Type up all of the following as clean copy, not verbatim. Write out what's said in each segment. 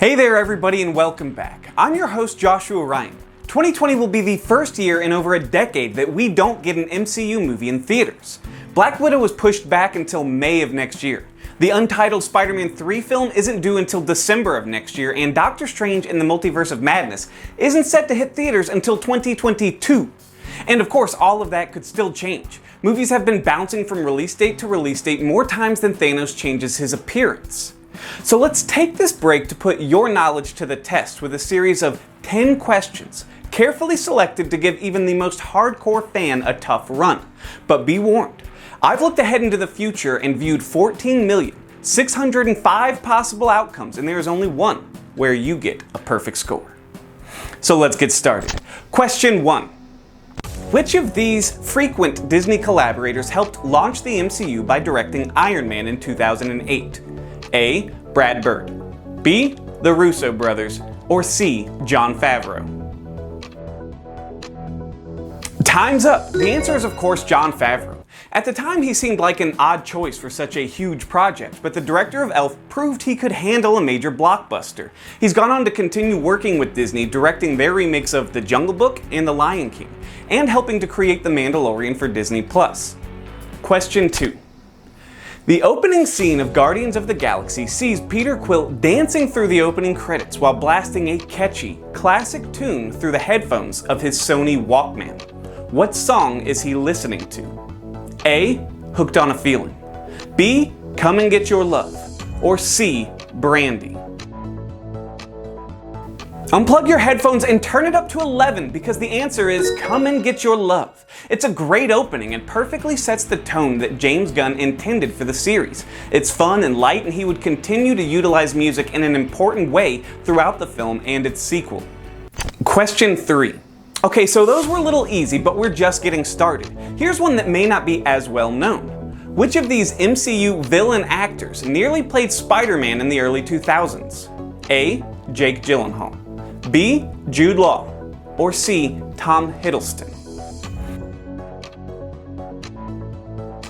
Hey there everybody and welcome back. I'm your host Joshua Ryan. 2020 will be the first year in over a decade that we don't get an MCU movie in theaters. Black Widow was pushed back until May of next year. The untitled Spider-Man 3 film isn't due until December of next year, and Doctor Strange in the Multiverse of Madness isn't set to hit theaters until 2022. And of course, all of that could still change. Movies have been bouncing from release date to release date more times than Thanos changes his appearance. So let's take this break to put your knowledge to the test with a series of 10 questions, carefully selected to give even the most hardcore fan a tough run. But be warned, I've looked ahead into the future and viewed 14,605 possible outcomes, and there is only one where you get a perfect score. So let's get started. Question 1. Which of these frequent Disney collaborators helped launch the MCU by directing Iron Man in 2008? A. Brad Bird, B. The Russo brothers, or C. Jon Favreau? Time's up! The answer is of course Jon Favreau. At the time he seemed like an odd choice for such a huge project, but the director of Elf proved he could handle a major blockbuster. He's gone on to continue working with Disney, directing their remakes of The Jungle Book and The Lion King, and helping to create The Mandalorian for Disney+. Question 2. The opening scene of Guardians of the Galaxy sees Peter Quill dancing through the opening credits while blasting a catchy, classic tune through the headphones of his Sony Walkman. What song is he listening to? A. Hooked on a Feeling, B. Come and Get Your Love, or C. Brandy? Unplug your headphones and turn it up to 11 because the answer is Come and Get Your Love. It's a great opening and perfectly sets the tone that James Gunn intended for the series. It's fun and light, and he would continue to utilize music in an important way throughout the film and its sequel. Question 3. Okay, so those were a little easy, but we're just getting started. Here's one that may not be as well known. Which of these MCU villain actors nearly played Spider-Man in the early 2000s? A. Jake Gyllenhaal, B. Jude Law, or C. Tom Hiddleston?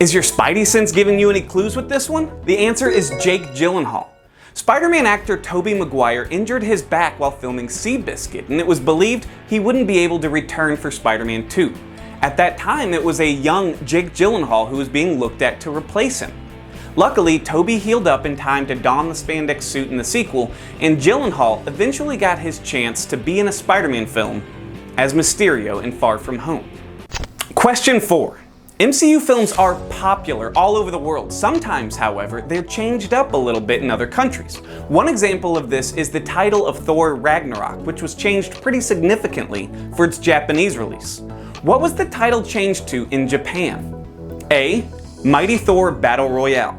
Is your Spidey sense giving you any clues with this one? The answer is Jake Gyllenhaal. Spider-Man actor Tobey Maguire injured his back while filming Seabiscuit, and it was believed he wouldn't be able to return for Spider-Man 2. At that time, it was a young Jake Gyllenhaal who was being looked at to replace him. Luckily, Tobey healed up in time to don the spandex suit in the sequel, and Gyllenhaal eventually got his chance to be in a Spider-Man film as Mysterio in Far From Home. Question 4. MCU films are popular all over the world. Sometimes, however, they're changed up a little bit in other countries. One example of this is the title of Thor Ragnarok, which was changed pretty significantly for its Japanese release. What was the title changed to in Japan? A. Mighty Thor Battle Royale,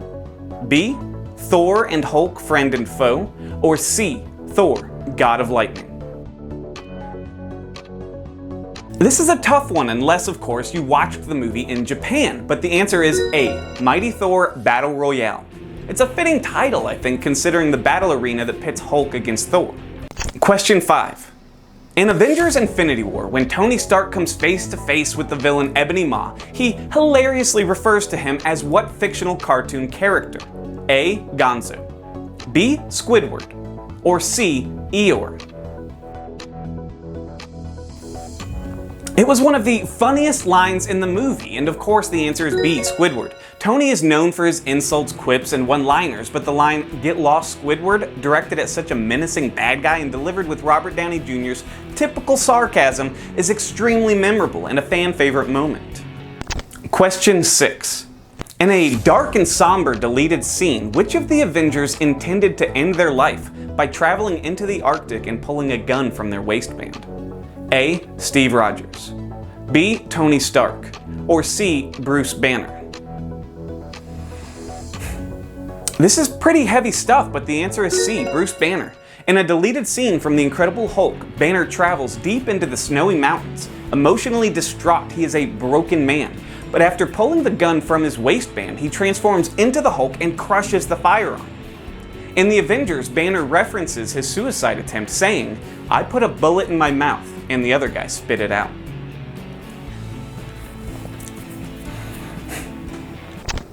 B. Thor and Hulk Friend and Foe, or C. Thor God of Lightning? This is a tough one unless, of course, you watched the movie in Japan, but the answer is A. Mighty Thor Battle Royale. It's a fitting title, I think, considering the battle arena that pits Hulk against Thor. Question 5. In Avengers Infinity War, when Tony Stark comes face to face with the villain Ebony Maw, he hilariously refers to him as what fictional cartoon character? A. Gonzo, B. Squidward, or C. Eeyore? It was one of the funniest lines in the movie, and of course the answer is B. Squidward. Tony is known for his insults, quips, and one-liners, but the line, "Get lost, Squidward," directed at such a menacing bad guy and delivered with Robert Downey Jr.'s typical sarcasm, is extremely memorable and a fan-favorite moment. Question 6. In a dark and somber deleted scene, which of the Avengers intended to end their life by traveling into the Arctic and pulling a gun from their waistband? A. Steve Rogers, B. Tony Stark, or C. Bruce Banner? This is pretty heavy stuff, but the answer is C. Bruce Banner. In a deleted scene from The Incredible Hulk, Banner travels deep into the snowy mountains. Emotionally distraught, he is a broken man. But after pulling the gun from his waistband, he transforms into the Hulk and crushes the firearm. In The Avengers, Banner references his suicide attempt, saying, "I put a bullet in my mouth, and the other guy spit it out."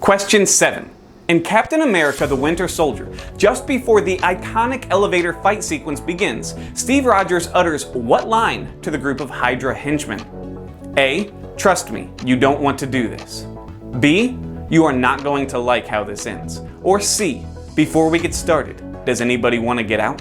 Question 7. In Captain America: The Winter Soldier, just before the iconic elevator fight sequence begins, Steve Rogers utters what line to the group of Hydra henchmen? A. Trust me, you don't want to do this. B. You are not going to like how this ends. Or C. Before we get started, does anybody want to get out?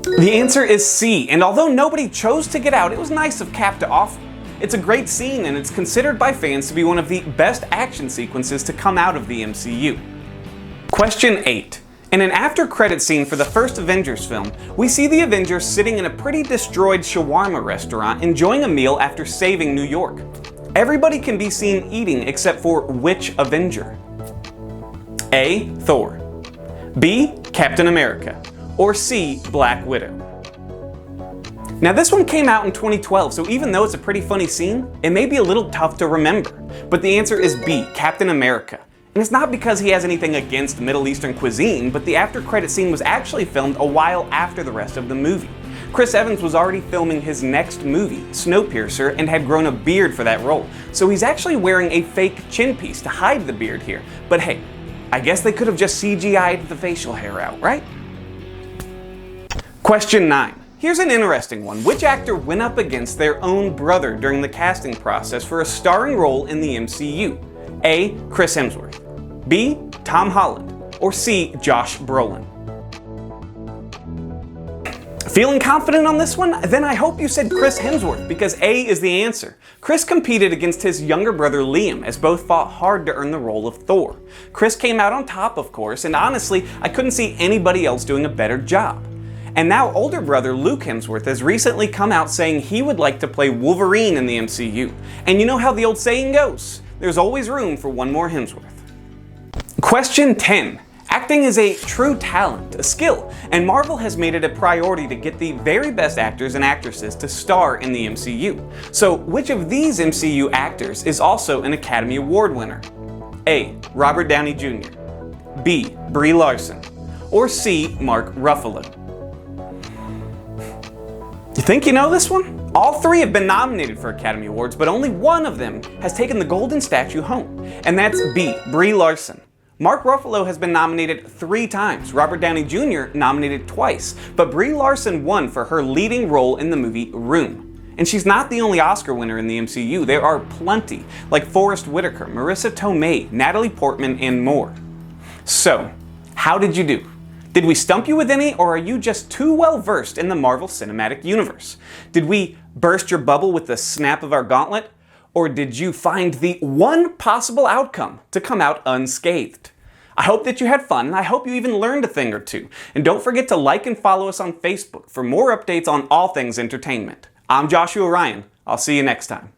The answer is C, and although nobody chose to get out, it was nice of Cap to offer. It's a great scene, and it's considered by fans to be one of the best action sequences to come out of the MCU. Question 8. In an after-credit scene for the first Avengers film, we see the Avengers sitting in a pretty destroyed shawarma restaurant enjoying a meal after saving New York. Everybody can be seen eating except for which Avenger? A. Thor. B. Captain America. Or C. Black Widow. Now this one came out in 2012, so even though it's a pretty funny scene, it may be a little tough to remember. But the answer is B, Captain America. And it's not because he has anything against Middle Eastern cuisine, but the after-credit scene was actually filmed a while after the rest of the movie. Chris Evans was already filming his next movie, Snowpiercer, and had grown a beard for that role, so he's actually wearing a fake chin piece to hide the beard here. But hey, I guess they could have just CGI'd the facial hair out, right? Question 9. Here's an interesting one. Which actor went up against their own brother during the casting process for a starring role in the MCU? A. Chris Hemsworth. B. Tom Holland. Or C. Josh Brolin. Feeling confident on this one? Then I hope you said Chris Hemsworth, because A is the answer. Chris competed against his younger brother Liam, as both fought hard to earn the role of Thor. Chris came out on top, of course, and honestly, I couldn't see anybody else doing a better job. And now older brother Luke Hemsworth has recently come out saying he would like to play Wolverine in the MCU. And you know how the old saying goes, there's always room for one more Hemsworth. Question 10. Acting is a true talent, a skill, and Marvel has made it a priority to get the very best actors and actresses to star in the MCU. So which of these MCU actors is also an Academy Award winner? A. Robert Downey Jr. B. Brie Larson. Or C. Mark Ruffalo. You think you know this one? All three have been nominated for Academy Awards, but only one of them has taken the golden statue home, and that's B. Brie Larson. Mark Ruffalo has been nominated 3 times, Robert Downey Jr. nominated twice, but Brie Larson won for her leading role in the movie Room. And she's not the only Oscar winner in the MCU, there are plenty, like Forest Whitaker, Marissa Tomei, Natalie Portman, and more. So, how did you do? Did we stump you with any, or are you just too well versed in the Marvel Cinematic Universe? Did we burst your bubble with the snap of our gauntlet? Or did you find the one possible outcome to come out unscathed? I hope that you had fun, and I hope you even learned a thing or two. And don't forget to like and follow us on Facebook for more updates on all things entertainment. I'm Joshua Ryan. I'll see you next time.